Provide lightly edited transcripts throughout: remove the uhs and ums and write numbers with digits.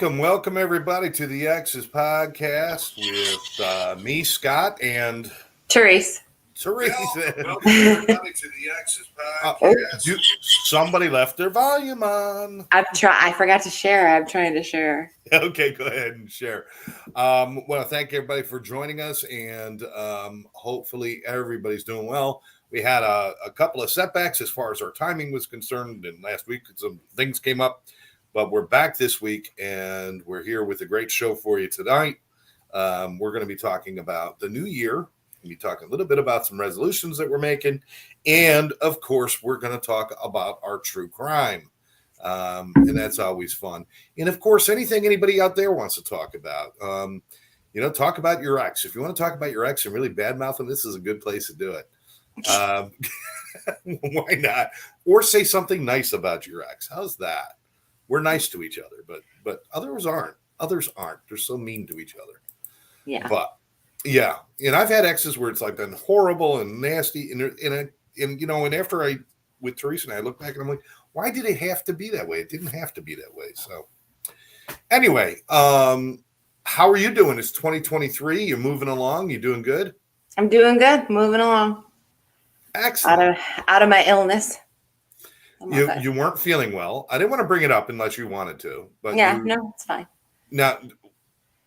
Welcome everybody to the Exes podcast with me, Scott, and Therese. Welcome everybody to the Exes podcast. Somebody left their volume on. I forgot to share. I'm trying to share. Okay, go ahead and share. Well, thank everybody for joining us, and hopefully everybody's doing well. We had a couple of setbacks as far as our timing was concerned, and last week some things came up. But we're back this week, and we're here with a great show for you tonight. We're going to be talking about the new year. We'll be talking a little bit about some resolutions that we're making. And, of course, we're going to talk about our true crime. And that's always fun. And, of course, anything anybody out there wants to talk about. Talk about your ex. If you want to talk about your ex and really badmouth them, this is a good place to do it. Why not? Or say something nice about your ex. How's that? We're nice to each other, but others aren't. Others aren't. They're so mean to each other. Yeah. But yeah, and I've had exes where it's like been horrible and nasty, and after with Teresa and I look back and I'm like, why did it have to be that way? It didn't have to be that way. So anyway, how are you doing? It's 2023. You're moving along. You doing good? I'm doing good. Moving along. Excellent. Out of my illness. You weren't feeling well. I didn't want to bring it up unless you wanted to, but no, it's fine. Now,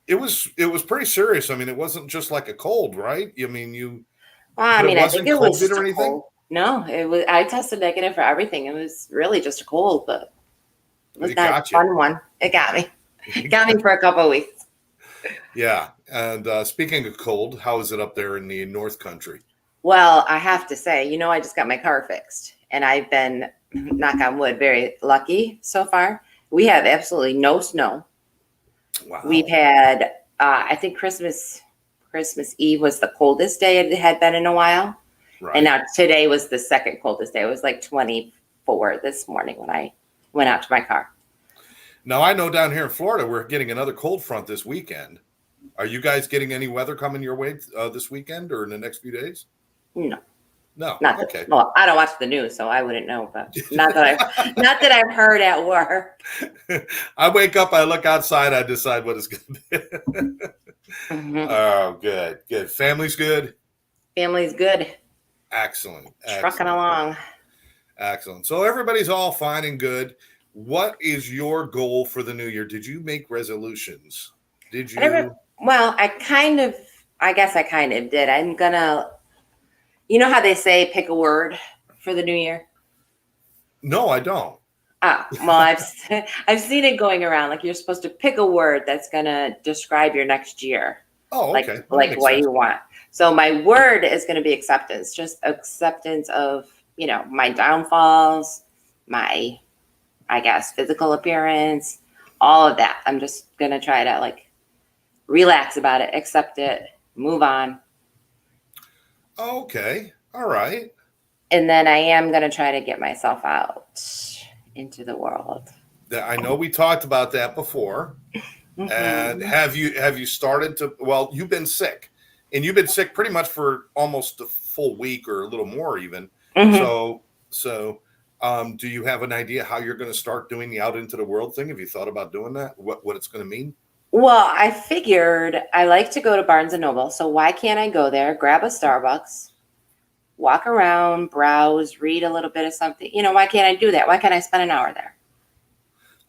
it was pretty serious. I mean, it wasn't just like a cold, right? I mean, I think it was or anything. Cold. No, it was. I tested negative for everything. It was really just a cold, but it was not a fun one. It got me. It got me for a couple of weeks. Yeah, and speaking of cold, how is it up there in the North Country? Well, I have to say, I just got my car fixed, and I've been, knock on wood, very lucky so far. We have absolutely no snow. Wow. We've had, I think Christmas Eve was the coldest day it had been in a while. Right. And now today was the second coldest day. It was like 24 this morning when I went out to my car. Now, I know down here in Florida, we're getting another cold front this weekend. Are you guys getting any weather coming your way this weekend or in the next few days? No. No. Okay. Well, I don't watch the news, so I wouldn't know. But not that I've heard at work. I wake up, I look outside, I decide what it's going to be. Mm-hmm. Oh, good. Family's good. Family's good. Excellent. Trucking along. Excellent. So everybody's all fine and good. What is your goal for the new year? Did you make resolutions? Did you? I guess I kind of did. I'm gonna. You know how they say pick a word for the new year? No, I don't. Oh, well, I've seen it going around. Like you're supposed to pick a word that's gonna describe your next year. Oh, okay. Like what you want. So my word is gonna be acceptance. Just acceptance of, my downfalls, my, I guess, physical appearance, all of that. I'm just gonna try to relax about it, accept it, move on. Okay. All right. And then I am going to try to get myself out into the world. I know we talked about that before. Mm-hmm. And have you started to, well, you've been sick and you've been sick pretty much for almost a full week or a little more even. Mm-hmm. So do you have an idea how you're going to start doing the out into the world thing? Have you thought about doing that? What it's going to mean? Well, I figured I like to go to Barnes & Noble, so why can't I go there, grab a Starbucks, walk around, browse, read a little bit of something? Why can't I do that? Why can't I spend an hour there?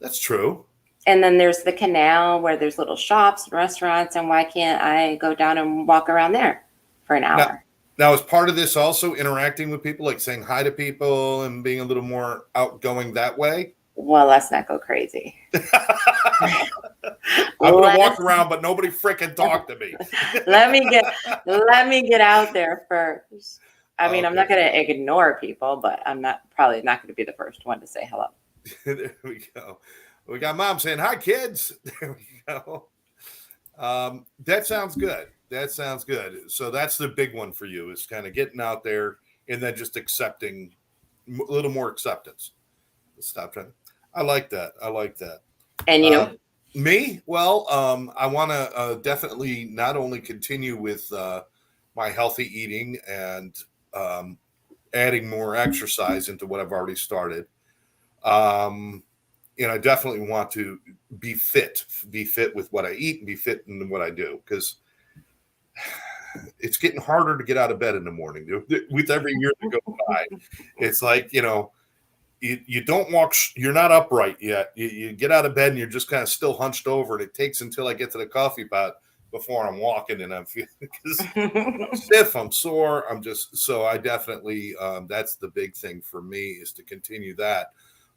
That's true. And then there's the canal where there's little shops and restaurants, and why can't I go down and walk around there for an hour? Now, is part of this also interacting with people, like saying hi to people and being a little more outgoing that way? Well, let's not go crazy. I'm going to walk around, but nobody freaking talk to me. let me get out there first. I mean, okay. I'm not going to ignore people, but I'm probably not going to be the first one to say hello. There we go. We got mom saying, hi, kids. There we go. That sounds good. So that's the big one for you is kind of getting out there and then just accepting a little more acceptance. Stop trying. I like that. And you? Me? Well, I want to definitely not only continue with my healthy eating and adding more exercise into what I've already started. and I definitely want to be fit with what I eat and be fit in what I do, because it's getting harder to get out of bed in the morning. With every year that goes by, it's like, you don't walk, you're not upright yet. You get out of bed and you're just kind of still hunched over, and it takes until I get to the coffee pot before I'm walking, and I'm feeling, because I'm stiff, I'm sore, so I definitely, that's the big thing for me, is to continue that.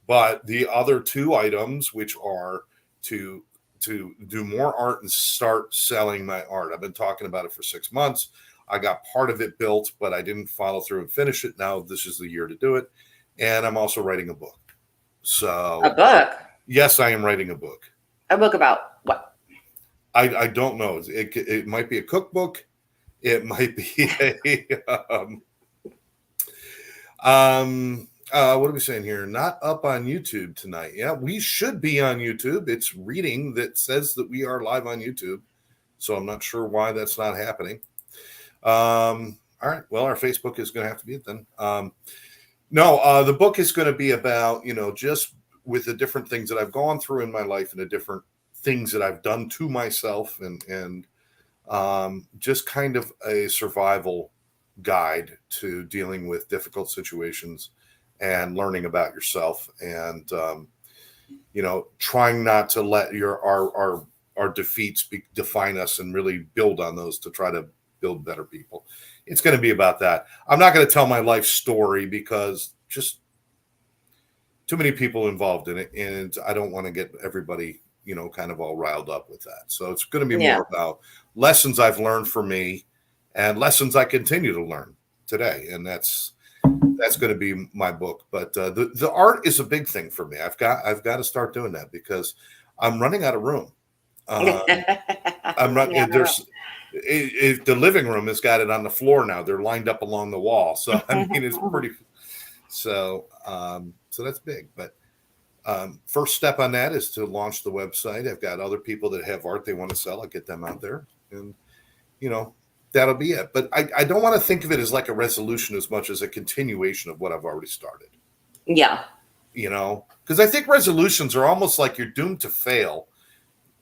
But the other two items, which are to do more art and start selling my art. I've been talking about it for 6 months. I got part of it built, but I didn't follow through and finish it. Now this is the year to do it. And I'm also writing a book. So a book? Yes, I am writing a book. A book about what? I don't know. It might be a cookbook. It might be what are we saying here? Not up on YouTube tonight. Yeah, we should be on YouTube. It's reading that says that we are live on YouTube. So I'm not sure why that's not happening. All right. Well, our Facebook is going to have to be it then. No, the book is going to be about, just with the different things that I've gone through in my life and the different things that I've done to myself, and just kind of a survival guide to dealing with difficult situations and learning about yourself, and trying not to let our defeats define us, and really build on those to try to build better people. It's going to be about that. I'm not going to tell my life story, because just too many people involved in it, and I don't want to get everybody kind of all riled up with that. So it's going to be more about lessons I've learned for me and lessons I continue to learn today, and that's going to be my book. But the art is a big thing for me. I've got to start doing that, because I'm running out of room. I'm running. The living room has got it on the floor now. They're lined up along the wall. So I mean, it's pretty. So that's big. But first step on that is to launch the website. I've got other people that have art they want to sell. I'll get them out there, and that'll be it. But I don't want to think of it as like a resolution as much as a continuation of what I've already started. Yeah. Because I think resolutions are almost like you're doomed to fail,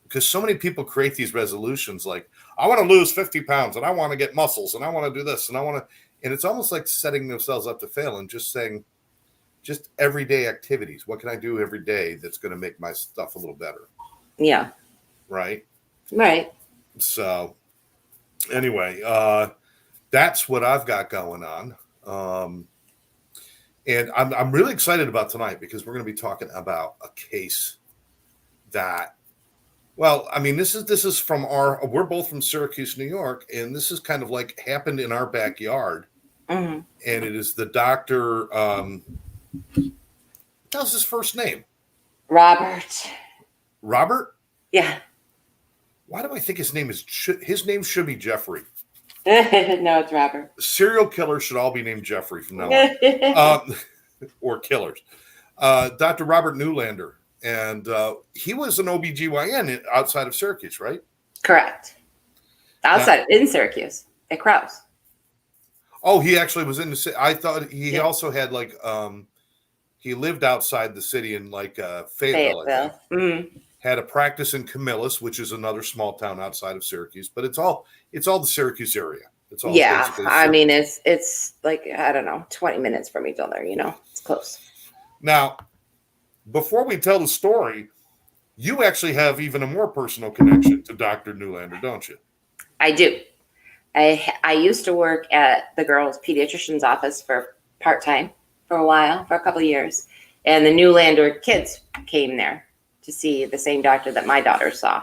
because so many people create these resolutions like, I want to lose 50 pounds and I want to get muscles and I want to do this and and it's almost like setting themselves up to fail, and just saying, just everyday activities. What can I do every day that's going to make my stuff a little better? Yeah. Right. So anyway, that's what I've got going on. And I'm really excited about tonight, because we're going to be talking about a case that, well, I mean, this is from we're both from Syracuse, New York, and this is kind of like happened in our backyard. Mm-hmm. And it is the doctor, how's his first name? Robert? Yeah. Why do I think his name should be Jeffrey? No, it's Robert. Serial killers should all be named Jeffrey from now on. Or killers. Dr. Robert Neulander. And he was an OBGYN outside of Syracuse, right? Correct. In Syracuse, at Krause. Oh, he actually was in the city. I thought he also had he lived outside the city in Fayetteville. I think. Mm-hmm. Had a practice in Camillus, which is another small town outside of Syracuse, but it's all the Syracuse area. It's all I mean, it's like, I don't know, 20 minutes from each other. It's close. Now, before we tell the story, you actually have even a more personal connection to Dr. Neulander, don't you? I do. I used to work at the girls' pediatrician's office for part-time for a while, for a couple of years. And the Neulander kids came there to see the same doctor that my daughter saw.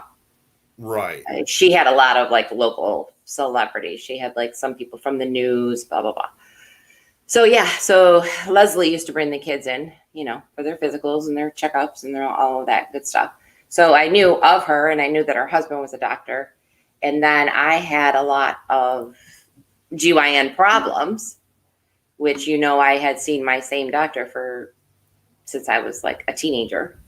Right. She had a lot of local celebrities. She had some people from the news, blah, blah, blah. So Leslie used to bring the kids in, for their physicals and their checkups and all of that good stuff. So I knew of her, and I knew that her husband was a doctor. And then I had a lot of GYN problems, which, I had seen my same doctor since I was a teenager.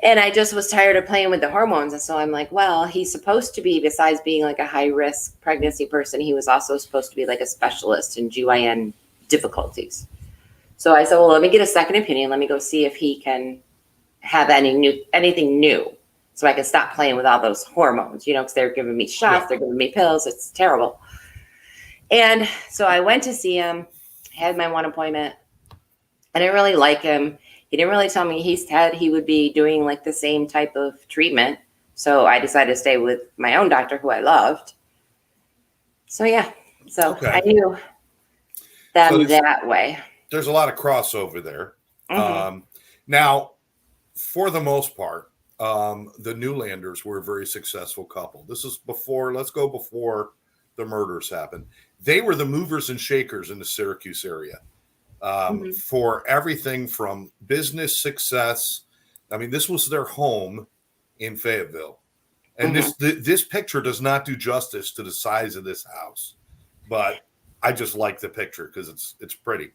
And I just was tired of playing with the hormones. And so I'm like, well, he's supposed to be, besides being a high risk pregnancy person, he was also supposed to be a specialist in GYN difficulties. So I said, well, let me get a second opinion. Let me go see if he can have anything new, so I could stop playing with all those hormones, because they're giving me shots, they're giving me pills. It's terrible. And so I went to see him, had my one appointment. I didn't really like him. He didn't really tell me. He said he would be doing like the same type of treatment. So I decided to stay with my own doctor who I loved. So yeah, I knew them that way. There's a lot of crossover there. Now, for the most part, the Neulanders were a very successful couple. This is before the murders happened. They were the movers and shakers in the Syracuse area for everything from business success. I mean, this was their home in Fayetteville. And this picture does not do justice to the size of this house, but I just like the picture because it's pretty.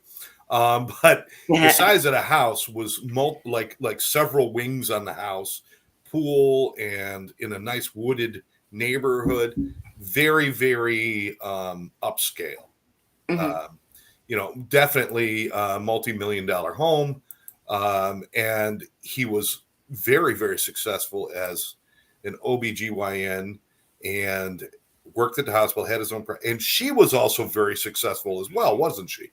But the size of the house was like several wings on the house, pool, and in a nice wooded neighborhood, very, very upscale. Definitely a multi-million-dollar home, and he was very, very successful as an OBGYN and worked at the hospital, had his own and she was also very successful as well, wasn't she?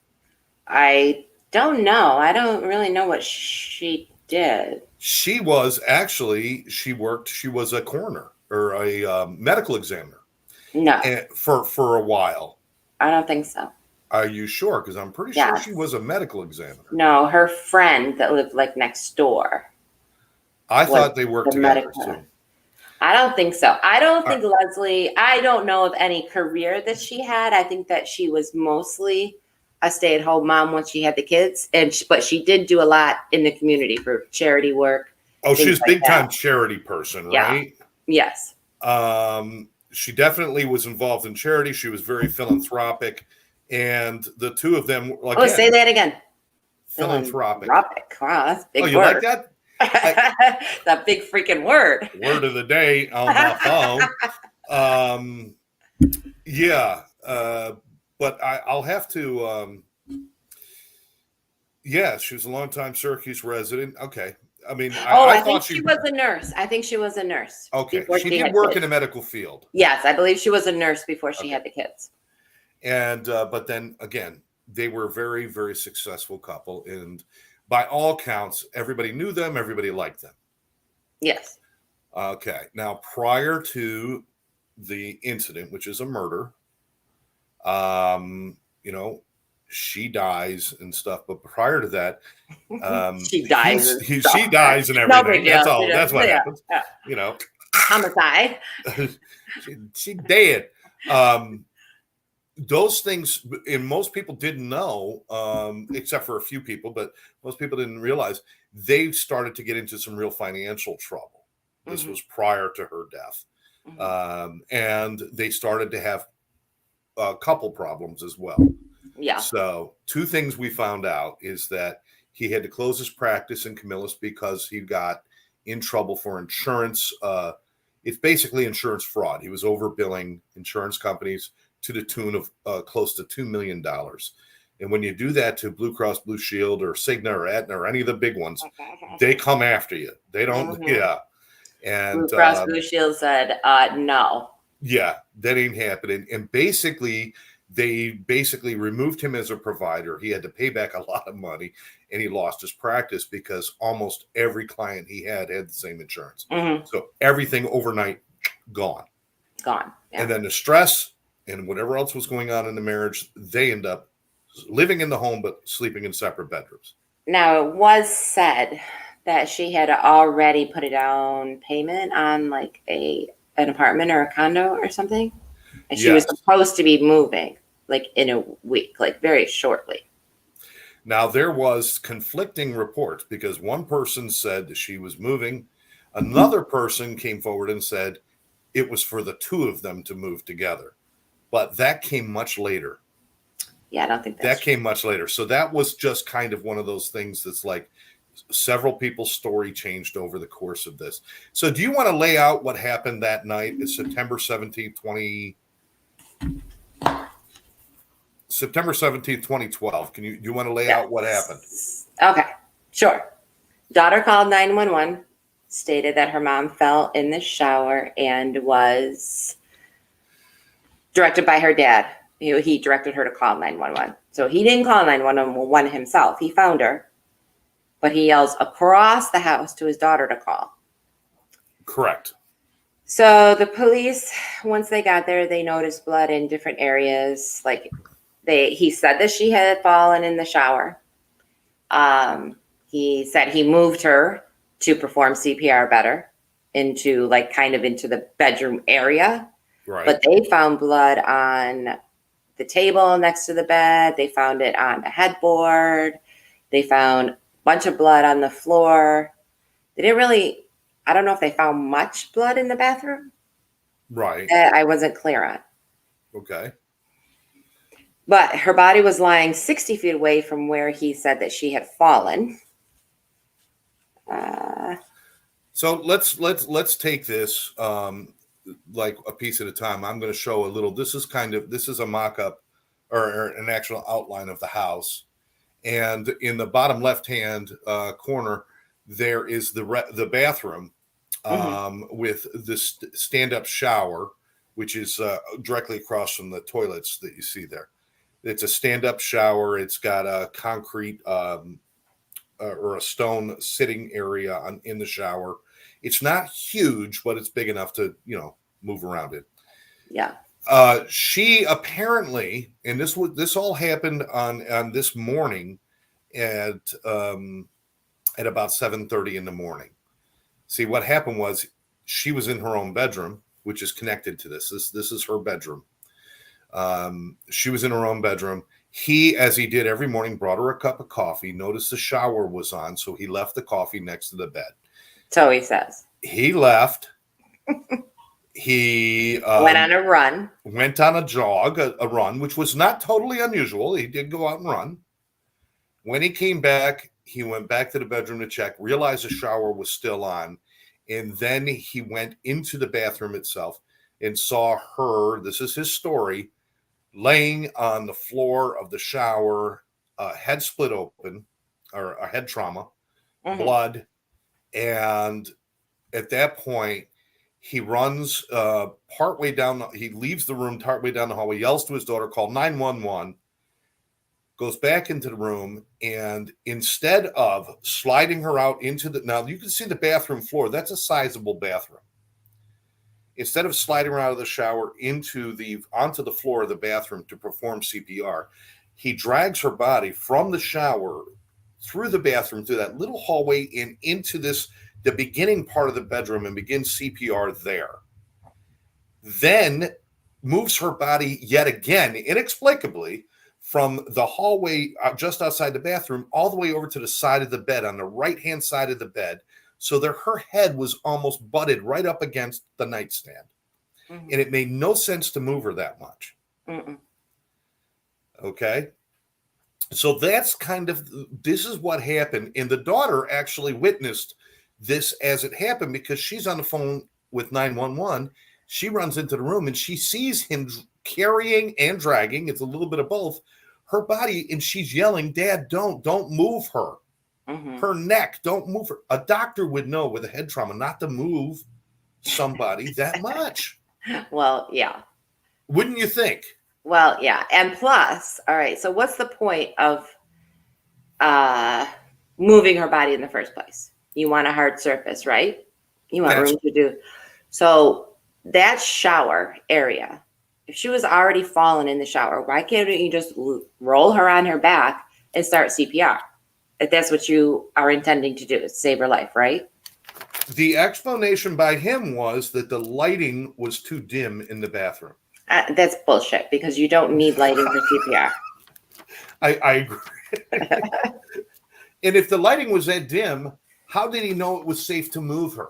I don't know. I don't really know what she did. She was a coroner or a medical examiner. No. For a while. I don't think so. Are you sure? Because I'm pretty sure she was a medical examiner. No, her friend that lived like next door. I thought they worked together too. I don't think so. I don't think Leslie, I don't know of any career that she had. I think that she was mostly a stay-at-home mom when she had the kids, but she did do a lot in the community for charity work. Oh, she was big-time charity person, right? Yes. She definitely was involved in charity. She was very philanthropic, and the two of them. Say that again. Philanthropic. Wow, that's a big word. You like that? That big freaking word. Word of the day on my phone. But I'll have to. She was a longtime Syracuse resident. Okay. I mean, I think she was a nurse. I think she was a nurse. Okay. She did work in the medical field. Yes, I believe she was a nurse before she had the kids. And but then again, they were a very, very successful couple, and by all counts, everybody knew them, everybody liked them. Yes. Okay. Now, prior to the incident, which is a murder, she dies and stuff. But prior to that, she dies. She dies and everything. That's all. That's what happens. Yeah. Homicide. she dead. Those things, and most people didn't know, except for a few people, but most people didn't realize they started to get into some real financial trouble. This was prior to her death. And they started to have a couple problems as well. Yeah. So 2 things we found out is that he had to close his practice in Camillus because he got in trouble for insurance. It's basically insurance fraud. He was overbilling insurance companies to the tune of close to $2 million. And when you do that to Blue Cross Blue Shield or Cigna or Aetna or any of the big ones, they come after you. They don't, And Blue Cross Blue Shield said, no. Yeah, that ain't happening. And basically, they removed him as a provider. He had to pay back a lot of money, and he lost his practice because almost every client he had the same insurance. So everything overnight gone. Yeah. And then the stress and whatever else was going on in the marriage, they end up living in the home but sleeping in separate bedrooms. Now, it was said that she had already put a down payment on like an apartment or a condo or something. And she was supposed to be moving like in a week, like very shortly. Now, there was conflicting reports because one person said that she was moving. Another person came forward and said it was for the 2 of them to move together. But that came much later. Yeah, I don't think that came much later. So that was just kind of one of those things that's like several people's story changed over the course of this. So do you want to lay out what happened that night? It's September 17th, 2012. Do you want to lay out what happened? Okay, sure. Daughter called 911, stated that her mom fell in the shower and was directed by her dad. He directed her to call 911. So he didn't call 911 himself. He found her, but he yells across the house to his daughter to call. Correct. So the police, once they got there, they noticed blood in different areas. Like he said that she had fallen in the shower. He said he moved her to perform CPR better into the bedroom area. Right. But they found blood on the table next to the bed. They found it on the headboard. They found a bunch of blood on the floor. They didn't really, I don't know if they found much blood in the bathroom. Right. That I wasn't clear on. Okay. But her body was lying 60 feet away from where he said that she had fallen. So let's take this like a piece at a time. I'm going to show a little. This is a mock-up or an actual outline of the house, and in the bottom left-hand corner there is the bathroom with this stand-up shower, which is directly across from the toilets that you see there. It's a stand-up shower. It's got a concrete or a stone sitting area in the shower. It's not huge, but it's big enough to, move around it. Yeah. She apparently, and this all happened on this morning at about 7:30 in the morning. See, what happened was she was in her own bedroom, which is connected to this. This is her bedroom. She was in her own bedroom. He, as he did every morning, brought her a cup of coffee, noticed the shower was on, so he left the coffee next to the bed. So he says. He left. He went on a run. Went on a jog, a run, which was not totally unusual. He did go out and run. When he came back, he went back to the bedroom to check, realized the shower was still on, and then he went into the bathroom itself and saw her, this is his story, laying on the floor of the shower, head split open, or a head trauma, blood. And at that point, he runs partway down, he leaves the room partway down the hallway, yells to his daughter, call 911, goes back into the room, and instead of sliding her out into now you can see the bathroom floor, that's a sizable bathroom. Instead of sliding her out of the shower onto the floor of the bathroom to perform CPR, he drags her body from the shower through the bathroom, through that little hallway, and into the beginning part of the bedroom, and begins CPR there. Then moves her body yet again, inexplicably, from the hallway just outside the bathroom all the way over to the side of the bed, on the right-hand side of the bed, so that her head was almost butted right up against the nightstand. And it made no sense to move her that much. Okay? So that's this is what happened. And the daughter actually witnessed this as it happened, because she's on the phone with 911. She runs into the room and she sees him carrying and dragging, it's a little bit of both, her body, and she's yelling, "Dad, don't move her. Her neck, don't move her." A doctor would know with a head trauma not to move somebody that much. Well, yeah. Wouldn't you think? Well, yeah. And plus, all right, so what's the point of moving her body in the first place? You want a hard surface, right? You want room to do. So that shower area, if she was already fallen in the shower, why can't you just roll her on her back and start CPR? If that's what you are intending to do, is save her life, right? The explanation by him was that the lighting was too dim in the bathroom. That's bullshit, because you don't need lighting for CPR. I agree. And if the lighting was that dim, how did he know it was safe to move her?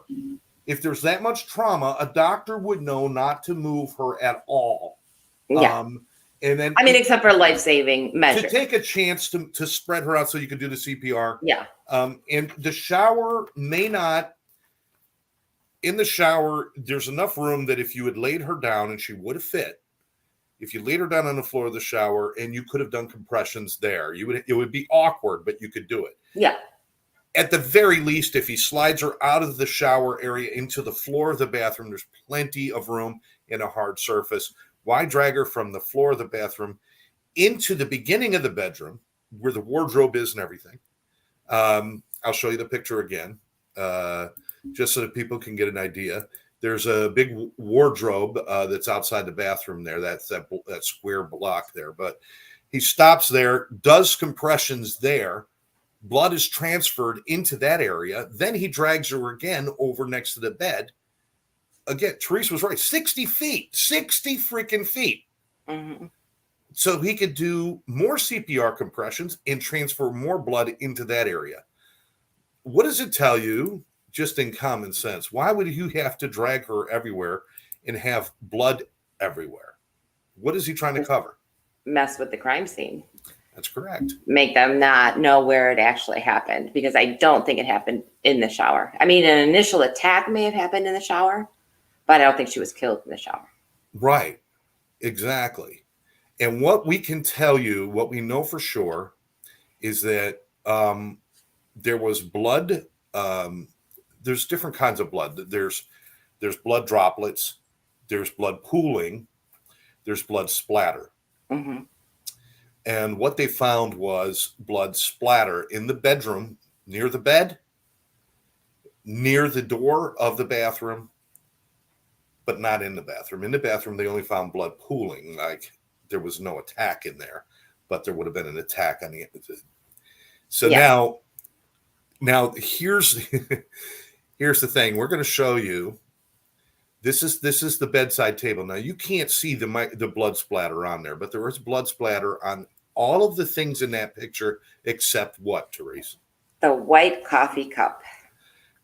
If there's that much trauma, a doctor would know not to move her at all. Yeah. And then, except for life-saving measures. To take a chance to spread her out so you could do the CPR. Yeah. And the shower may not, in the shower, there's enough room that if you had laid her down and she would have fit, if you laid her down on the floor of the shower and you could have done compressions there, it would be awkward, but you could do it. Yeah. at the very least, if he slides her out of the shower area into the floor of the bathroom, there's plenty of room in a hard surface. Why drag her from the floor of the bathroom into the beginning of the bedroom where the wardrobe is and everything? I'll show you the picture again, just so that people can get an idea. There's a big wardrobe that's outside the bathroom there. That's that square block there. But he stops there, does compressions there. Blood is transferred into that area. Then he drags her again over next to the bed. Again, Therese was right. 60 feet, 60 freaking feet. Mm-hmm. So he could do more CPR compressions and transfer more blood into that area. What does it tell you, just in common sense? Why would you have to drag her everywhere and have blood everywhere? What is he trying to cover? Mess with the crime scene. That's correct. Make them not know where it actually happened, because I don't think it happened in the shower. I mean, an initial attack may have happened in the shower, but I don't think she was killed in the shower. Right. Exactly. And what we can tell you, what we know for sure, is that there was blood. There's different kinds of blood. There's blood droplets. There's blood pooling. There's blood splatter. Mm-hmm. And what they found was blood splatter in the bedroom, near the bed, near the door of the bathroom, but not in the bathroom. In the bathroom, they only found blood pooling. Like, there was no attack in there, but there would have been an attack on the end. So yeah. Now here's here's the thing. We're going to show you. This is the bedside table. Now you can't see the blood splatter on there, but there is blood splatter on all of the things in that picture except what, Therese? The white coffee cup.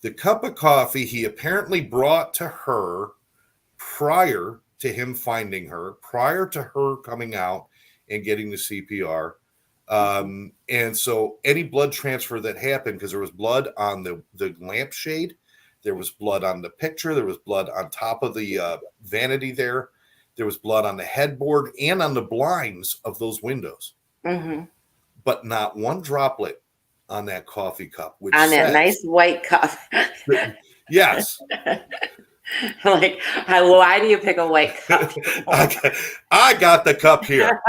The cup of coffee he apparently brought to her prior to him finding her, prior to her coming out and getting the CPR. And so any blood transfer that happened, because there was blood on the lampshade, there was blood on the picture, there was blood on top of the vanity there was blood on the headboard and on the blinds of those windows. Mm-hmm. But not one droplet on that coffee cup. Which on that nice white cup. Yes. Like, why do you pick a white cup? I got the cup here.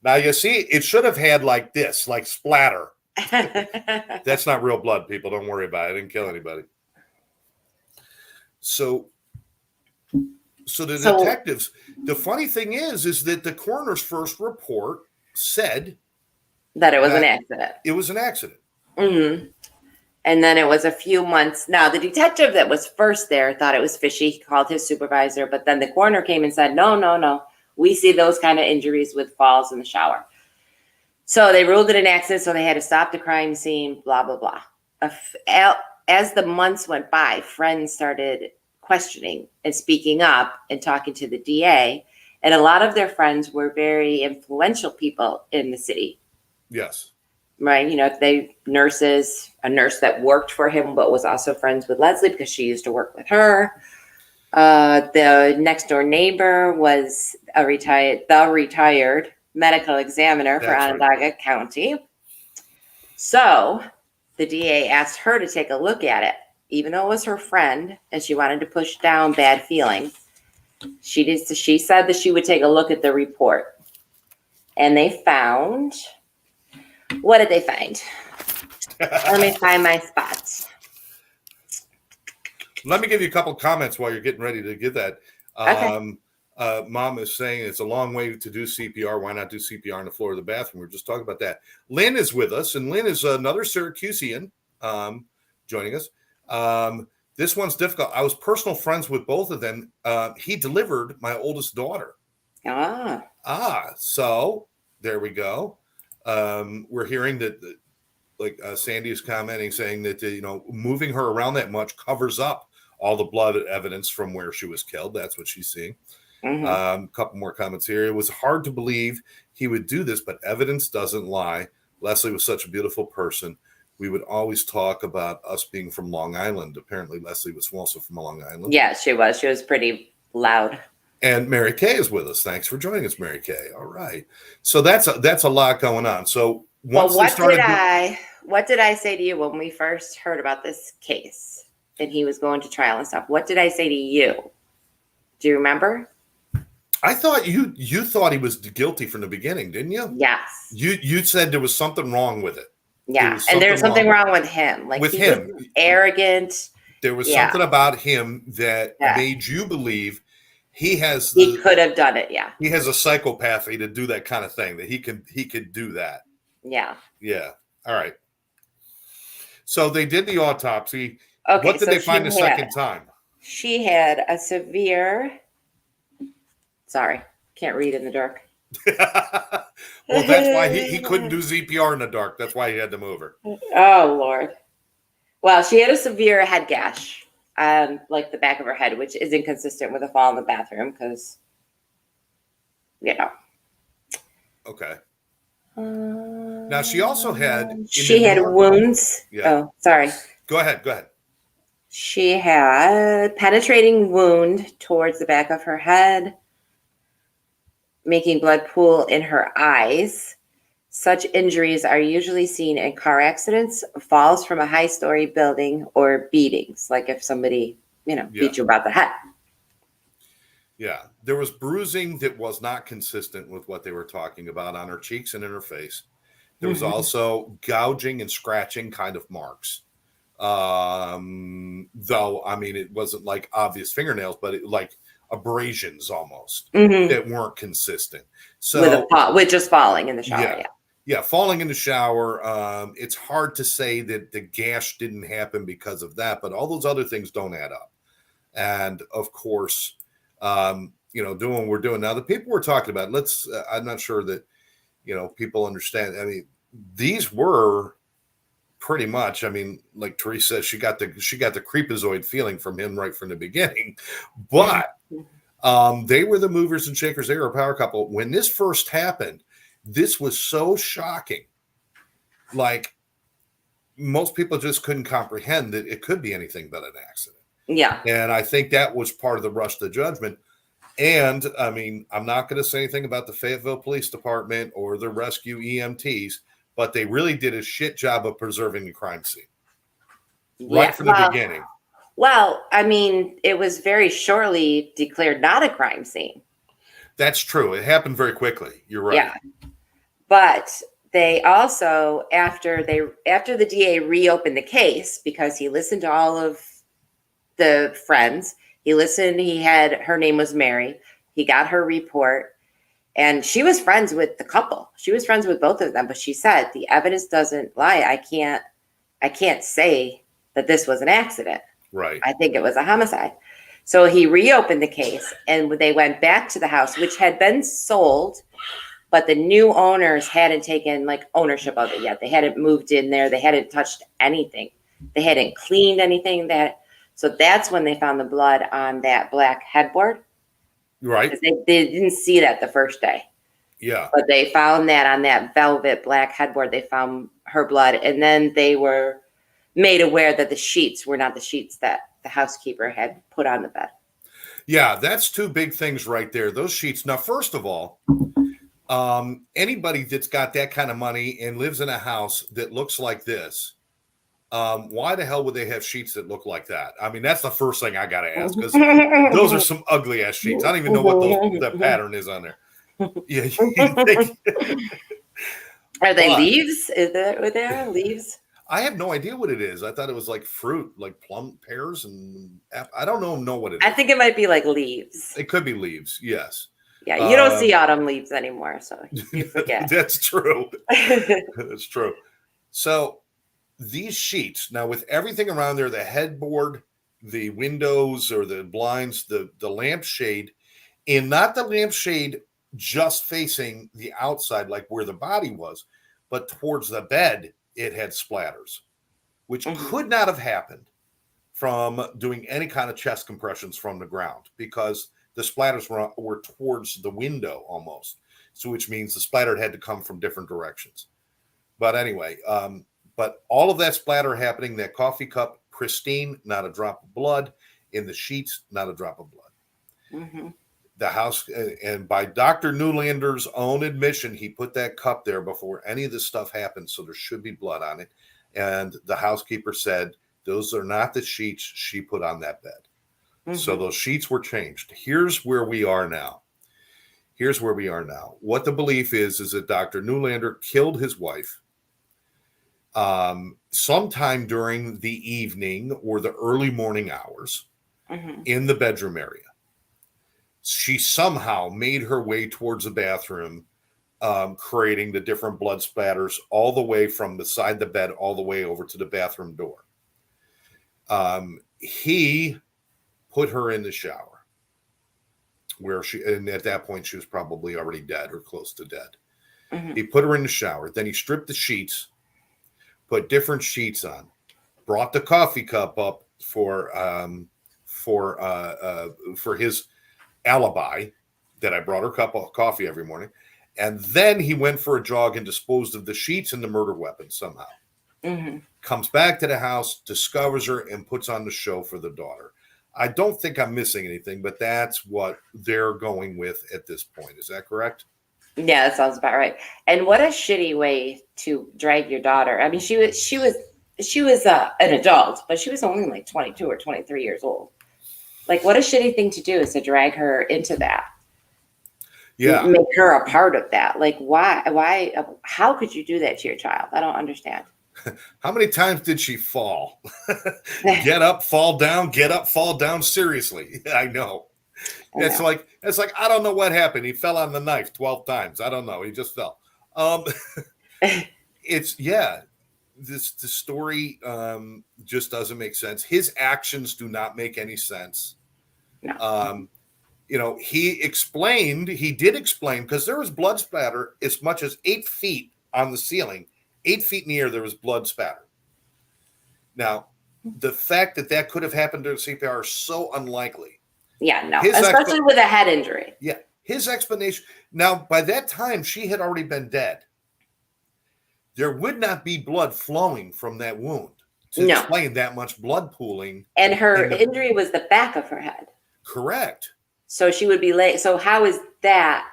Now, you see, it should have had like this, like splatter. That's not real blood, people. Don't worry about it. I didn't kill anybody. So the detectives, the funny thing is that the coroner's first report said that it was an accident. It was an accident. Mm-hmm. And then it was a few months. Now, the detective that was first there thought it was fishy. He called his supervisor, but then the coroner came and said, no. We see those kind of injuries with falls in the shower. So they ruled it an accident, so they had to stop the crime scene, blah, blah, blah. As the months went by, friends started questioning and speaking up and talking to the DA. And a lot of their friends were very influential people in the city. Yes. Right. You know, a nurse that worked for him, but was also friends with Leslie because she used to work with her. The next door neighbor was the retired medical examiner for Onondaga County. So the DA asked her to take a look at it, even though it was her friend and she wanted to push down bad feelings. She said that she would take a look at the report. And they found, what did they find? Let me find my spots. Let me give you a couple comments while you're getting ready to give that. Okay. Mom is saying it's a long way to do CPR. Why not do CPR on the floor of the bathroom? We were just talking about that. Lynn is with us, and Lynn is another Syracusean joining us. This one's difficult. I was personal friends with both of them. He delivered my oldest daughter. So there we go. We're hearing that, Sandy is commenting, saying that, moving her around that much covers up all the blood evidence from where she was killed. That's what she's seeing. Mm-hmm. Couple more comments here. It was hard to believe he would do this, but evidence doesn't lie. Leslie was such a beautiful person. We would always talk about us being from Long Island. Apparently, Leslie was also from Long Island. Yeah, she was. She was pretty loud. And Mary Kay is with us. Thanks for joining us, Mary Kay. All right. So that's a lot going on. So once what did I say to you when we first heard about this case and he was going to trial and stuff? What did I say to you? Do you remember? I thought you thought he was guilty from the beginning, didn't you? Yes. You said there was something wrong with it. Yeah, and there's something wrong with him. Like with he him, was arrogant. There was something about him that made you believe he could have done it. Yeah, he has a psychopathy to do that kind of thing. That he could do that. Yeah. Yeah. All right. So they did the autopsy. Okay. What did they find the second time? She had a severe. Sorry, can't read in the dark. Well, that's why he couldn't do CPR in the dark. That's why he had to move her. Oh, Lord. Well, she had a severe head gash on like the back of her head, which is inconsistent with a fall in the bathroom because, you know. Okay. Now, she also had... She had wounds. Yeah. Oh, sorry. Go ahead. She had penetrating wound towards the back of her head, making blood pool in her eyes. Such injuries are usually seen in car accidents, falls from a high-story building, or beatings, like if somebody, beat you about the head. Yeah. There was bruising that was not consistent with what they were talking about on her cheeks and in her face. There was also gouging and scratching kind of marks. Though, I mean, it wasn't like obvious fingernails, but like abrasions almost that weren't consistent. So with just falling in the shower. Yeah, falling in the shower. It's hard to say that the gash didn't happen because of that, but all those other things don't add up. And of course, doing what we're doing now, the people we're talking about, I'm not sure that, people understand. I mean, these were pretty much, I mean, like Therese says, she got the creepazoid feeling from him right from the beginning, but they were the movers and shakers. They were a power couple. When this first happened, this was so shocking. Like, most people just couldn't comprehend that it could be anything but an accident. Yeah. And I think that was part of the rush to judgment. And I mean, I'm not going to say anything about the Fayetteville Police Department or the rescue EMTs, but they really did a shit job of preserving the crime scene right from the beginning. Well, I mean, it was very shortly declared not a crime scene. That's true. It happened very quickly. You're right. Yeah. But they also, after the DA reopened the case, because he listened to all of the friends, her name was Mary. He got her report, and she was friends with the couple. She was friends with both of them, but she said, the evidence doesn't lie. I can't say that this was an accident. Right. I think it was a homicide. So he reopened the case, and they went back to the house, which had been sold, but the new owners hadn't taken ownership of it yet. They hadn't moved in there. They hadn't touched anything. They hadn't cleaned anything. So that's when they found the blood on that black headboard. Right. They didn't see that the first day. Yeah. But they found that on that velvet black headboard. They found her blood, and then they were made aware that the sheets were not the sheets that the housekeeper had put on the bed. Yeah, that's two big things right there. Those sheets. Now, first of all, anybody that's got that kind of money and lives in a house that looks like this, why the hell would they have sheets that look like that? I mean, that's the first thing I got to ask, because those are some ugly ass sheets. I don't even know what that pattern is on there. Yeah. Are they leaves? Were there leaves? I have no idea what it is. I thought it was like fruit, like plum, pears, and I don't know what it is. I think it might be like leaves. It could be leaves. Yes. Yeah, you don't see autumn leaves anymore, so you forget. That's true. That's true. So these sheets, now with everything around there, the headboard, the windows or the blinds, the lampshade, and not the lampshade just facing the outside, like where the body was, but towards the bed, it had splatters, which could not have happened from doing any kind of chest compressions from the ground, because the splatters were towards the window almost. So which means the splatter had to come from different directions. But anyway, but all of that splatter happening, that coffee cup, pristine, not a drop of blood. In the sheets, not a drop of blood. The house, and by Dr. Neulander's own admission, he put that cup there before any of this stuff happened, so there should be blood on it. And the housekeeper said, those are not the sheets she put on that bed. Mm-hmm. So those sheets were changed. Here's where we are now. What the belief is that Dr. Neulander killed his wife sometime during the evening or the early morning hours in the bedroom area. She somehow made her way towards the bathroom, creating the different blood splatters all the way from beside the bed all the way over to the bathroom door. He put her in the shower and at that point she was probably already dead or close to dead. He put her in the shower. Then he stripped the sheets, put different sheets on, brought the coffee cup up for his alibi that I brought her a cup of coffee every morning. And then he went for a jog and disposed of the sheets and the murder weapon somehow. Comes back to the house, discovers her, and puts on the show for the daughter. I don't think I'm missing anything, but that's what they're going with at this point. Is that correct? Yeah, that sounds about right. And what a shitty way to drag your daughter. I mean, she was an adult, but she was only like 22 or 23 years old. Like, what a shitty thing to do is to drag her into that. Yeah. Make her a part of that. Like, why, how could you do that to your child? I don't understand. How many times did she fall? Get up, fall down, get up, fall down. Seriously. I know. It's like, I don't know what happened. He fell on the knife 12 times. I don't know. He just fell. The story just doesn't make sense. His actions do not make any sense. No. He did explain, because there was blood splatter as much as 8 feet on the ceiling, 8 feet in the air, there was blood spatter. Now, the fact that could have happened during CPR is so unlikely. Yeah, no, especially with a head injury. Yeah, his explanation. Now, by that time, she had already been dead. There would not be blood flowing from that wound to explain that much blood pooling. And her injury was the back of her head. Correct. So she would be late. So how is that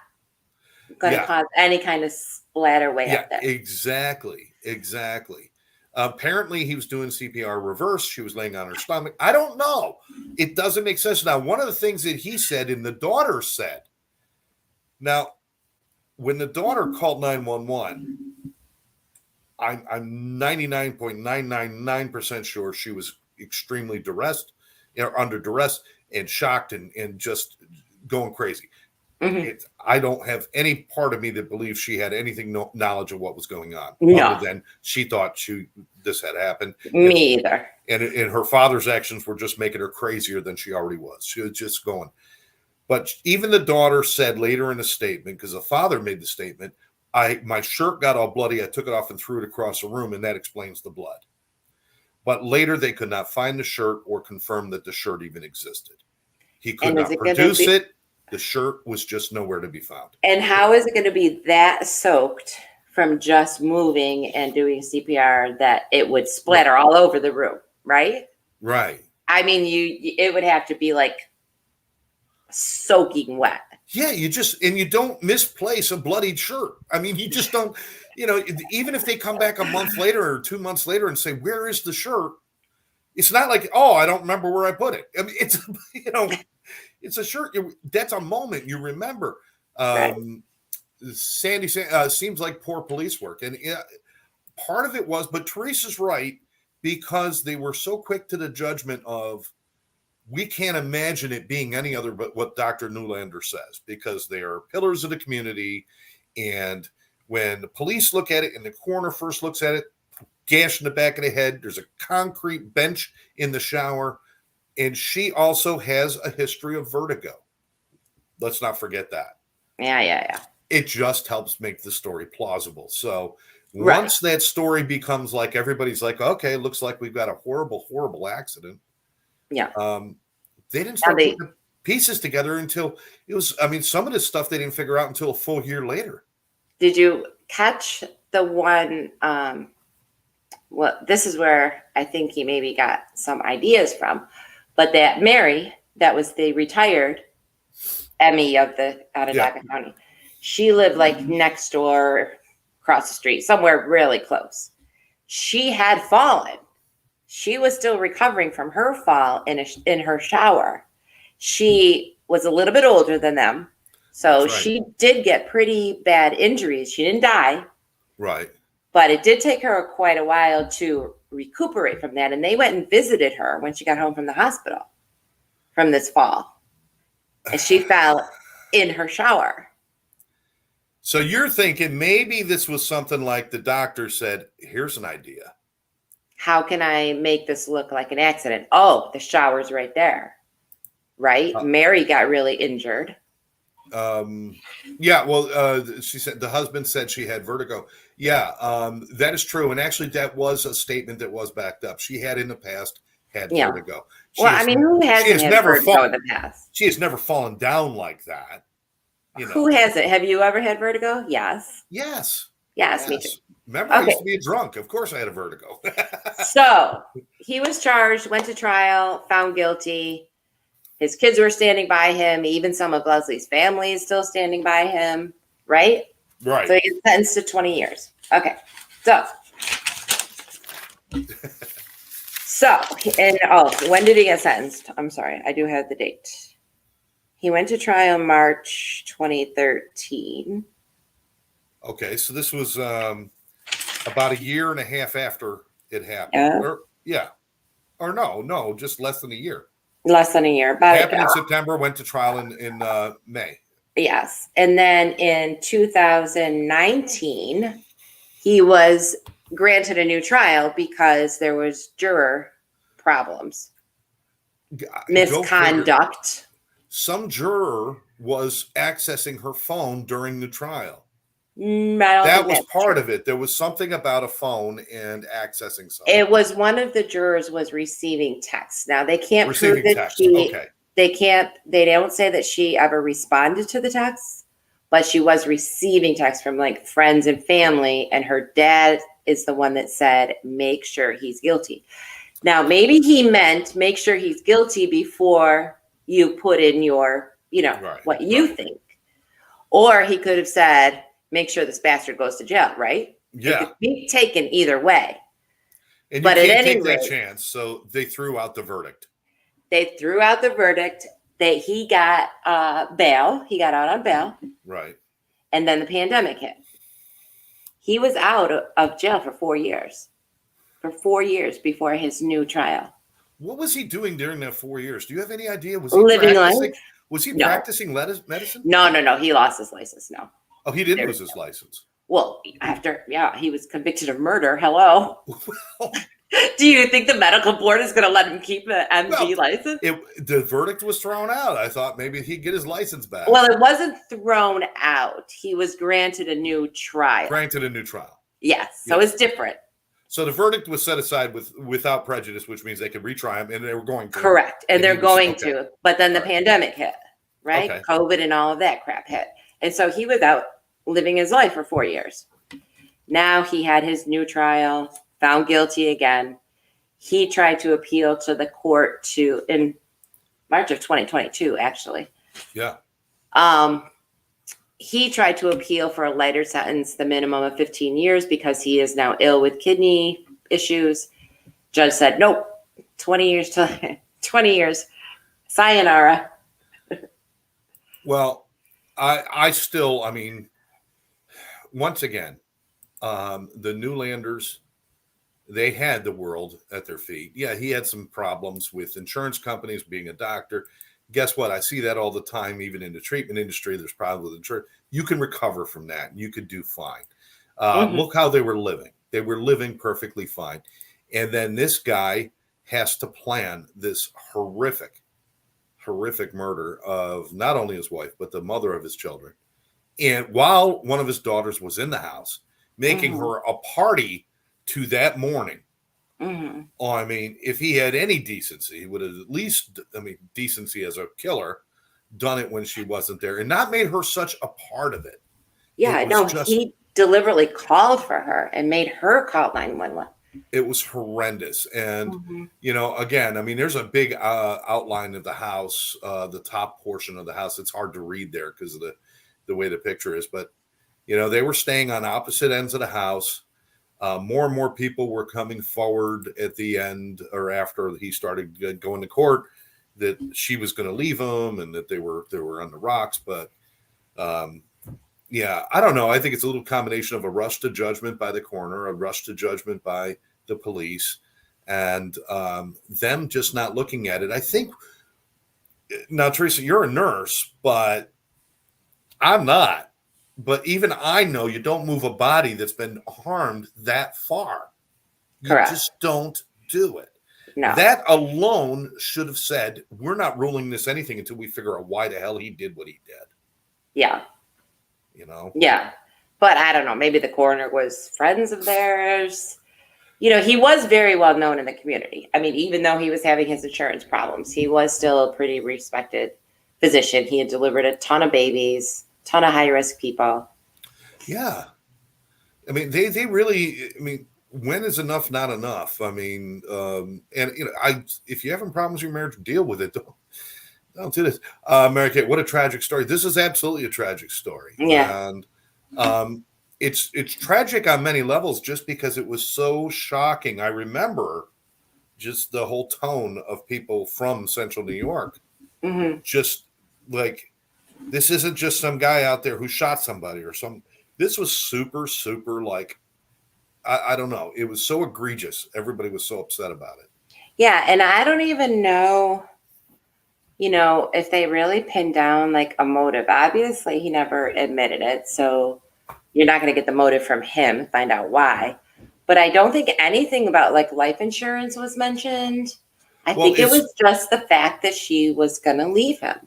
going to cause any kind of splatter way up there? Exactly. Apparently, he was doing CPR reverse. She was laying on her stomach. I don't know. It doesn't make sense. Now, one of the things that he said and the daughter said, now, when the daughter called 911, I'm 99.999% sure she was extremely under duress and shocked and just going crazy. I don't have any part of me that believes she had anything knowledge of what was going on, other than she thought this had happened. Me either. And her father's actions were just making her crazier than she already was. She was just going. But even the daughter said later in a statement, because the father made the statement, my shirt got all bloody. I took it off and threw it across the room, and that explains the blood. But later they could not find the shirt or confirm that the shirt even existed. He could not produce it. The shirt was just nowhere to be found. And how is it going to be that soaked from just moving and doing CPR that it would splatter all over the room, right? Right. I mean, it would have to be like soaking wet. Yeah, you don't misplace a bloodied shirt. I mean, you just don't, even if they come back a month later or 2 months later and say, where is the shirt? It's not like, oh, I don't remember where I put it. I mean, it's, it's a shirt. That's a moment you remember. Right. Sandy seems like poor police work. And part of it was, but Teresa's right, because they were so quick to the judgment of, we can't imagine it being any other but what Dr. Neulander says, because they are pillars of the community. And when the police look at it and the coroner first looks at it, gash in the back of the head, there's a concrete bench in the shower. And she also has a history of vertigo. Let's not forget that. Yeah. It just helps make the story plausible. So once that story becomes like, everybody's like, okay, looks like we've got a horrible, horrible accident. Yeah. They didn't start putting the pieces together until it was, some of this stuff they didn't figure out until a full year later. Did you catch the one? Well, this is where I think he maybe got some ideas from. But that Mary, that was the retired Emmy of the Onondaga Yeah. County. She lived like next door, across the street, somewhere really close. She had fallen. She was still recovering from her fall in her shower. She was a little bit older than them, so That's right. she did get pretty bad injuries. She didn't die, Right. but it did take her quite a while to recuperate from that. And they went and visited her when she got home from the hospital from this fall. And she fell in her shower. So you're thinking maybe this was something like the doctor said, here's an idea. How can I make this look like an accident? Oh, the shower's right there. Right? Mary got really injured. Yeah, well, she said the husband said she had vertigo. Yeah, that is true. And actually, that was a statement that was backed up. She had in the past had vertigo. Who hasn't had vertigo in the past? She has never fallen down like that. Who hasn't? Have you ever had vertigo? Yes. Yes. Yes, me too. Remember, I used to be a drunk. Of course, I had a vertigo. So he was charged, went to trial, found guilty. His kids were standing by him. Even some of Leslie's family is still standing by him. Right? Right. So he gets sentenced to 20 years. Okay. When did he get sentenced? I'm sorry. I do have the date. He went to trial March 2013. Okay. So this was about a year and a half after it happened. Or no, just less than a year. Less than a year. Happened in September, went to trial in May. Yes. And then in 2019, he was granted a new trial because there was juror problems. Misconduct. Some juror was accessing her phone during the trial. That was part of it. There was something about a phone and accessing something. It was one of the jurors was receiving texts. Now they can't prove that they don't say that she ever responded to the texts, but she was receiving texts from like friends and family, and her dad is the one that said, make sure he's guilty. Now, maybe he meant make sure he's guilty before you put in your, what you think. Or he could have said, make sure this bastard goes to jail, right? Yeah. It could be taken either way. And you can't take that chance, so they threw out the verdict. They threw out the verdict. He got bail. He got out on bail. Right. And then the pandemic hit. He was out of jail for 4 years. For 4 years before his new trial. What was he doing during that 4 years? Do you have any idea? Was he living life? Was he practicing medicine? No. He lost his license. No. Oh, he didn't lose his license. Well, he was convicted of murder. Hello. Do you think the medical board is going to let him keep an MD license? The verdict was thrown out. I thought maybe he'd get his license back. Well, it wasn't thrown out. He was granted a new trial. Yes. So it's different. So the verdict was set aside without prejudice, which means they could retry him, and they were going to. Correct. And they're going to. But then the pandemic hit, right? Okay. COVID and all of that crap hit. And so he was out living his life for 4 years. Now he had his new trial, found guilty again. He tried to appeal to the court in March of 2022, actually. Yeah. He tried to appeal for a lighter sentence, the minimum of 15 years, because he is now ill with kidney issues. Judge said, nope, 20 years to 20 years. Sayonara. Well, I mean, once again, the Neulanders, they had the world at their feet. Yeah, he had some problems with insurance companies, being a doctor. Guess what? I see that all the time, even in the treatment industry. There's problems with insurance. You can recover from that. You could do fine. Look how they were living. They were living perfectly fine. And then this guy has to plan this horrific murder of not only his wife, but the mother of his children. And while one of his daughters was in the house, making her a party to that morning. Oh, I mean, if he had any decency, he would have at least, decency as a killer, done it when she wasn't there and not made her such a part of it. Yeah, no, he deliberately called for her and made her call 911. It was horrendous. And, Mm-hmm. again, I mean, there's a big outline of the house, the top portion of the house. It's hard to read there because of the way the picture is. But, they were staying on opposite ends of the house. More and more people were coming forward at the end or after he started going to court that she was going to leave him and that they were on the rocks. But, yeah, I don't know. I think it's a little combination of a rush to judgment by the coroner, a rush to judgment by the police, and them just not looking at it. I think now, Teresa, you're a nurse, but I'm not. But even I know you don't move a body that's been harmed that far. You Correct. just don't do it. No. That alone should have said, we're not ruling this anything until we figure out why the hell he did what he did. Yeah. Yeah. But I don't know. Maybe the coroner was friends of theirs. He was very well known in the community. I mean, even though he was having his insurance problems, he was still a pretty respected physician. He had delivered a ton of babies, ton of high-risk people. Yeah. I mean, they really, I mean, when is enough not enough? I mean, if you're having problems with your marriage, deal with it. Don't do this. Mary Kate, what a tragic story. This is absolutely a tragic story. Yeah. And it's tragic on many levels just because it was so shocking. I remember just the whole tone of people from Central New York. Mm-hmm. Just like, this isn't just some guy out there who shot somebody or some. This was super, super like, I don't know. It was so egregious. Everybody was so upset about it. Yeah, and I don't even know, if they really pinned down like a motive. Obviously, he never admitted it, so you're not going to get the motive from him, find out why. But I don't think anything about like life insurance was mentioned. I think it was just the fact that she was going to leave him.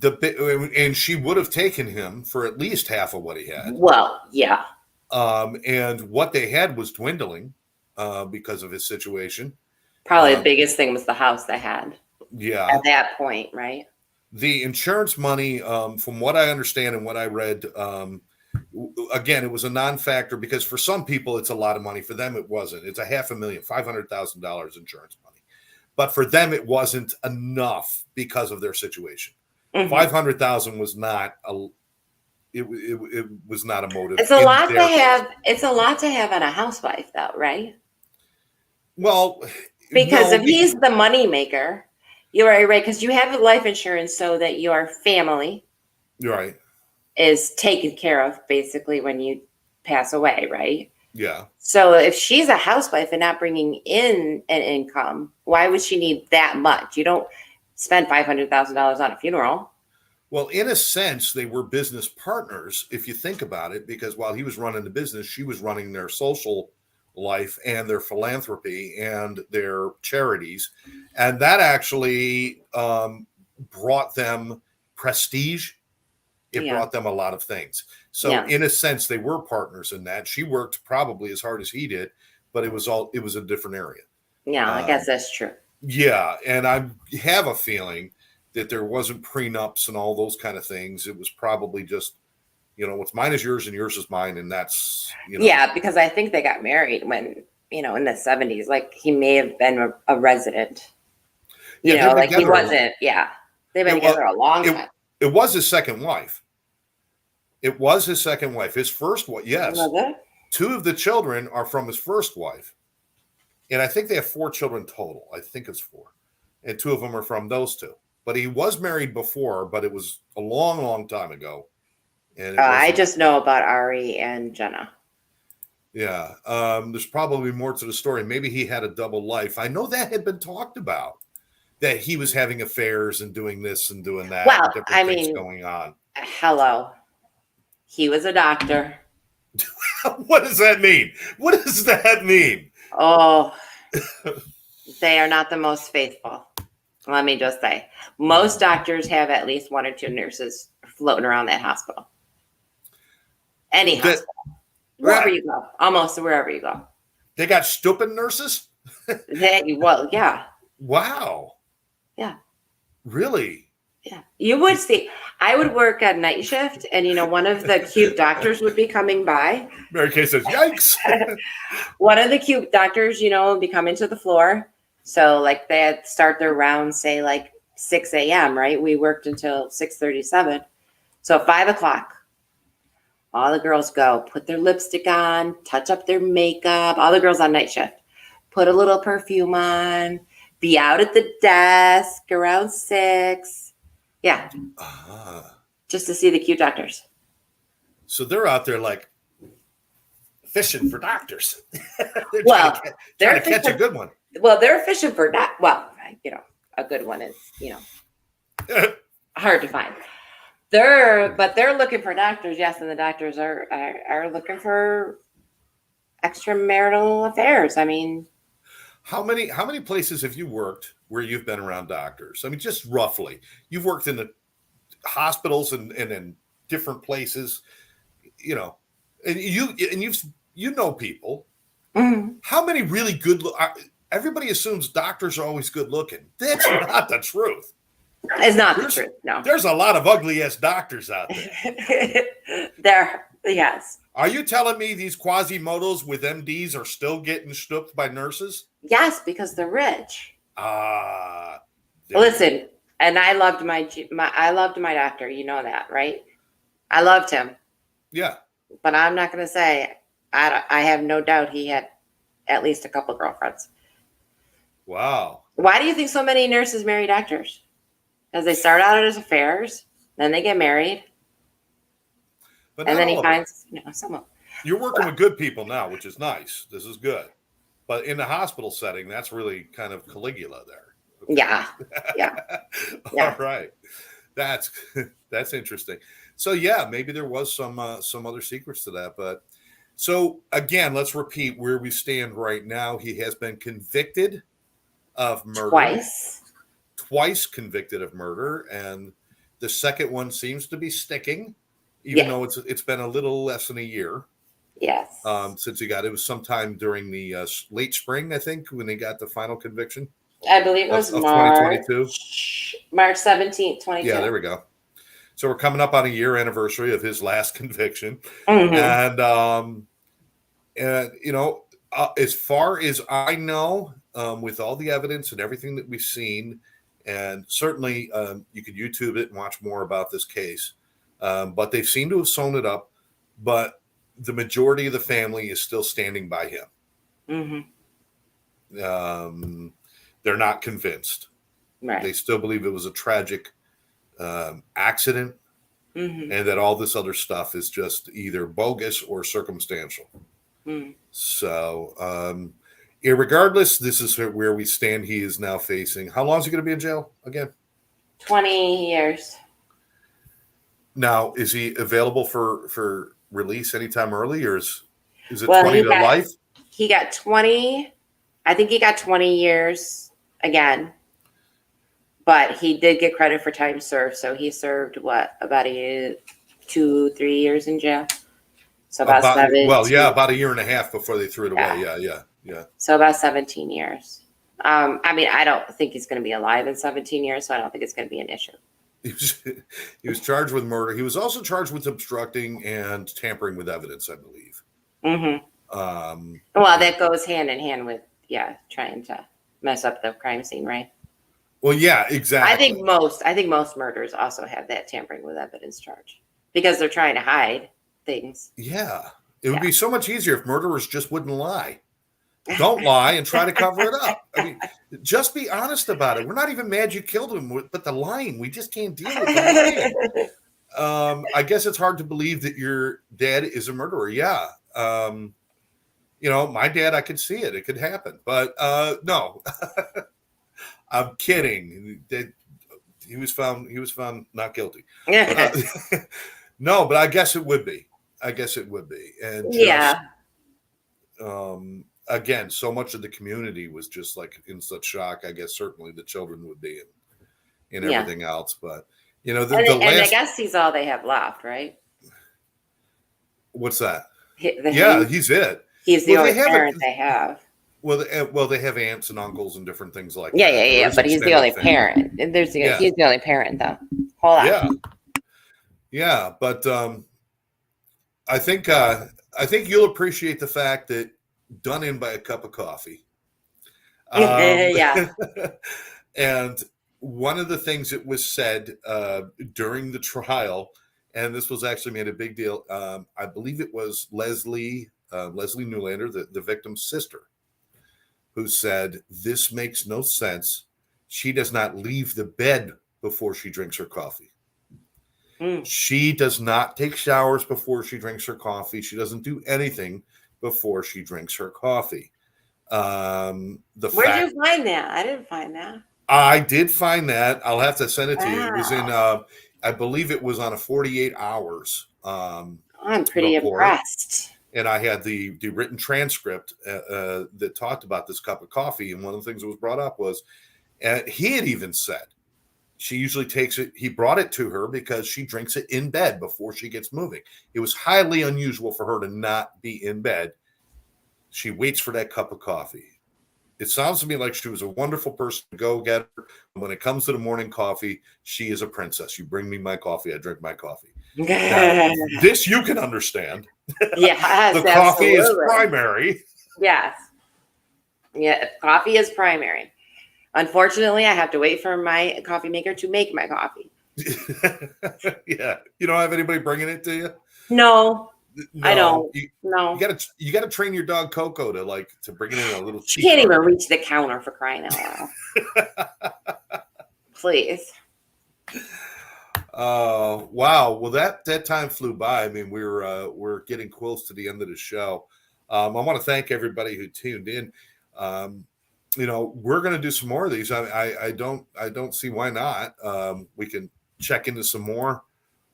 And she would have taken him for at least half of what he had. Well, yeah. And what they had was dwindling because of his situation. Probably the biggest thing was the house they had. Yeah. At that point, right? The insurance money, from what I understand and what I read, again, it was a non-factor because for some people it's a lot of money. For them, it wasn't. It's $500,000, $500,000 insurance money. But for them, it wasn't enough because of their situation. Mm-hmm. $500,000 was not a. It was not a motive. It's a lot to have. It's a lot to have on a housewife, though, right? Well, because if he's the money maker, you're right, because you have life insurance so that your family, right, is taken care of basically when you pass away, right? Yeah. So if she's a housewife and not bringing in an income, why would she need that much? You don't spend $500,000 on a funeral. Well, in a sense, they were business partners, if you think about it, because while he was running the business, she was running their social life and their philanthropy and their charities. And that actually brought them prestige. It brought them a lot of things. So in a sense, they were partners in that. She worked probably as hard as he did, but it was a different area. Yeah, I guess that's true. Yeah. And I have a feeling that there wasn't prenups and all those kind of things. It was probably just, what's mine is yours and yours is mine. And that's, Yeah, because I think they got married when, in the 70s, like he may have been a resident. Like he wasn't, they've been together a long time. It was his second wife. It was his second wife. His first wife, yes. Two of the children are from his first wife. And I think they have 4 children total. I think it's 4. And 2 of them are from those two. But he was married before, but it was a long, long time ago. And I just know about Ari and Jenna. Yeah. There's probably more to the story. Maybe he had a double life. I know that had been talked about, that he was having affairs and doing this and doing that. Well, different things going on. Hello. He was a doctor. What does that mean? What does that mean? Oh, they are not the most faithful. Let me just say, most doctors have at least 1 or 2 nurses floating around that hospital. Any hospital. Wherever you go. Almost wherever you go. They got stupid nurses? Yeah. Wow. Yeah. Really? Yeah. You would see. I would work at night shift, and one of the cute doctors would be coming by. Mary Kay says, "Yikes!" One of the cute doctors, would be coming to the floor. So like they'd start their rounds, say like 6 a.m. Right? We worked until 6:37. So 5 o'clock, all the girls go put their lipstick on, touch up their makeup. All the girls on night shift put a little perfume on, be out at the desk around 6. Yeah. Just to see the cute doctors. So they're out there like fishing for doctors. They're trying to catch a good one. Well, they're fishing for a good one is, hard to find. They're looking for doctors, yes, and the doctors are looking for extramarital affairs. I mean, how many places have you worked where you've been around doctors? I mean, just roughly. You've worked in the hospitals and in different places, and you know people. mm-hmm. How many really good everybody assumes doctors are always good looking. That's not the truth. It's not the truth. No. There's a lot of ugly ass doctors out there. Yes. Are you telling me these Quasimodos with MDs are still getting stooped by nurses? Yes, because they're rich. Listen, and I loved my doctor. You know that, right? I loved him. Yeah. But I'm not going to say I have no doubt he had at least a couple girlfriends. Wow. Why do you think so many nurses marry doctors? Because they start out as affairs, then they get married, but and then he finds someone. You're working with good people now, which is nice. This is good. But in the hospital setting, that's really kind of Caligula there. Okay. Yeah. All right. That's interesting. So yeah, maybe there was some other secrets to that. But so again, let's repeat where we stand right now. He has been convicted of murder. Twice convicted of murder, and the second one seems to be sticking, even though it's been a little less than a year. Yes. Since he got it was sometime during the late spring, I think, when they got the final conviction. I believe it was of March 2022. March 17th, 22. Yeah, there we go. So we're coming up on a year anniversary of his last conviction, mm-hmm. and as far as I know, with all the evidence and everything that we've seen. And certainly you could YouTube it and watch more about this case. But they seem to have sewn it up. But the majority of the family is still standing by him. Mm-hmm. They're not convinced. Right. They still believe it was a tragic accident, mm-hmm. and that all this other stuff is just either bogus or circumstantial. Mm. So regardless, this is where we stand. He is now facing. How long is he going to be in jail again? 20 years. Now, is he available for release anytime early, or is it 20 to life? He got 20. I think he got 20 years again, but he did get credit for time served. So he served about 2-3 years in jail. So about 7. Well, yeah, about a year and a half before they threw it away. Yeah. So about 17 years. I mean, I don't think he's going to be alive in 17 years, so I don't think it's going to be an issue. He was charged with murder. He was also charged with obstructing and tampering with evidence, I believe. Mm-hmm. Well, that goes hand in hand with, trying to mess up the crime scene, right? Well, yeah, exactly. I think most murders also have that tampering with evidence charge because they're trying to hide things. Yeah. It would be so much easier if murderers just wouldn't lie. Don't lie and try to cover it up. I mean, just be honest about it. We're not even mad you killed him, but the lying, we just can't deal with the lying. I guess it's hard to believe that your dad is a murderer. Yeah. My dad, I could see it. It could happen. But no, I'm kidding. He was found not guilty. No, but I guess it would be. And again, so much of the community was just like in such shock. I guess certainly the children would be and everything else. But and I guess he's all they have left, right? What's that? He's it. He's the only parent they have. Well, they have aunts and uncles and different things like that. Yeah. But he's the only parent. He's the only parent, though. Hold on. Yeah. Yeah, but I think you'll appreciate the fact that done in by a cup of coffee. Yeah. And one of the things that was said during the trial, and this was actually made a big deal. I believe it was Leslie Neulander, the victim's sister, who said, "This makes no sense. She does not leave the bed before she drinks her coffee. Mm. She does not take showers before she drinks her coffee. She doesn't do anything before she drinks her coffee." Where'd you find that? I didn't find that. I did find that. I'll have to send it to you. It was in, Wow. I believe it was on a 48 hours I'm pretty report. impressed. And I had the written transcript that talked about this cup of coffee. And one of the things that was brought up was, he had even said, she usually takes it, he brought it to her because she drinks it in bed before she gets moving. It was highly unusual for her to not be in bed. She waits for that cup of coffee. It sounds to me like she was a wonderful person to go get her. When it comes to the morning coffee, she is a princess. You bring me my coffee, I drink my coffee. Now, this you can understand. Yes, The coffee is absolutely. primary. Yes. Yeah, coffee is primary. Unfortunately, I have to wait for my coffee maker to make my coffee. Yeah. You don't have anybody bringing it to you? No, No. I don't. You No. gotta train your dog Coco to bring it in a little She tea can't even cart. reach the counter for crying out loud. Please. Wow. Well, that time flew by. I mean, we're getting close to the end of the show. I want to thank everybody who tuned in. We're going to do some more of these. I don't see why not. We can check into some more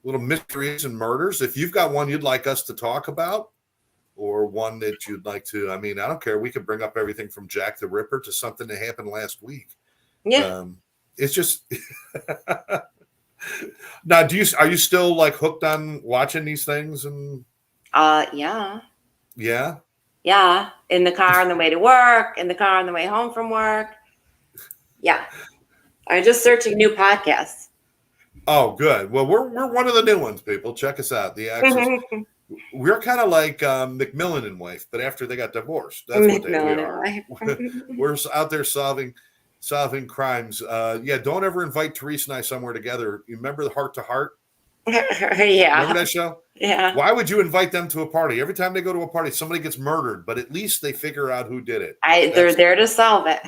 little mysteries and murders. If you've got one you'd like us to talk about, or one that you'd like to, I mean, I don't care. We could bring up everything from Jack the Ripper to something that happened last week. Yeah. It's just now. Are you still like hooked on watching these things? And Yeah. yeah. Yeah. In the car on the way to work, in the car on the way home from work. Yeah. I'm just searching new podcasts. Oh, good. Well, we're one of the new ones, people. Check us out. The Exes. We're kind of like McMillan and wife, but after they got divorced, that's what we are. We're out there solving crimes. Yeah, don't ever invite Therese and I somewhere together. You remember the Heart to Heart? Yeah. Remember that show? Yeah. Why would you invite them to a party? Every time they go to a party, somebody gets murdered, but at least they figure out who did it. They're there to solve it.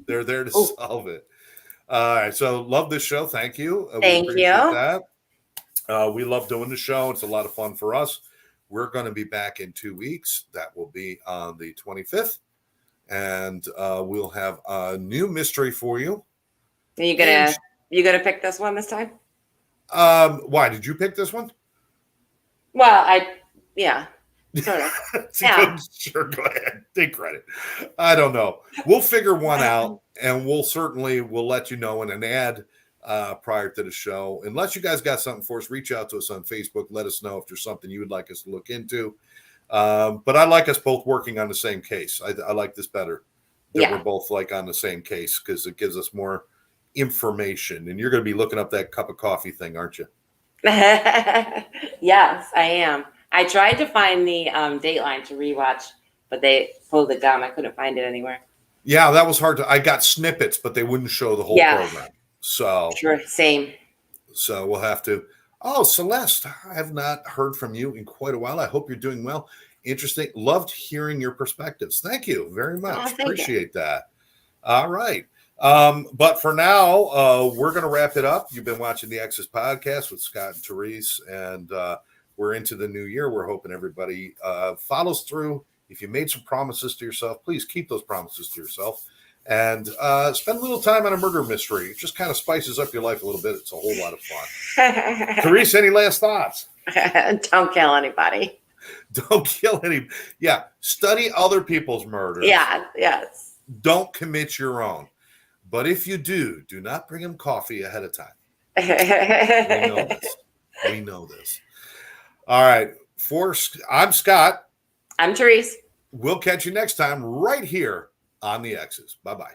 They're there to solve it. All right. So love this show. Thank you. Thank we appreciate you. that. We love doing the show. It's a lot of fun for us. We're going to be back in 2 weeks. That will be on the 25th. And we'll have a new mystery for you. Are you gonna pick this one this time? Why did you pick this one? Well, yeah. Sort of. Yeah. Sure, go ahead. Take credit. I don't know. We'll figure one out, and we'll let you know in an ad prior to the show. Unless you guys got something for us, reach out to us on Facebook. Let us know if there's something you would like us to look into. But I like us both working on the same case. I like this better. That we're both like on the same case, because it gives us more information. And you're going to be looking up that cup of coffee thing, aren't you? Yes, I am. I tried to find the Dateline to rewatch, but they pulled it down. I couldn't find it anywhere. Yeah, that was hard. I got snippets, but they wouldn't show the whole program. So sure, same. So we'll have to. Oh, Celeste, I have not heard from you in quite a while. I hope you're doing well. Interesting. Loved hearing your perspectives. Thank you very much. Appreciate that. All right. But for now, we're going to wrap it up. You've been watching the Exes podcast with Scott and Therese, and we're into the new year. We're hoping everybody follows through. If you made some promises to yourself, please keep those promises to yourself, and spend a little time on a murder mystery. It just kind of spices up your life a little bit. It's a whole lot of fun. Therese, any last thoughts? Don't kill anybody. Don't kill any. Yeah. Study other people's murders. Yeah. Yes. Don't commit your own. But if you do not bring them coffee ahead of time. We know this. All right. I'm Scott. I'm Therese. We'll catch you next time right here on the Exes. Bye-bye.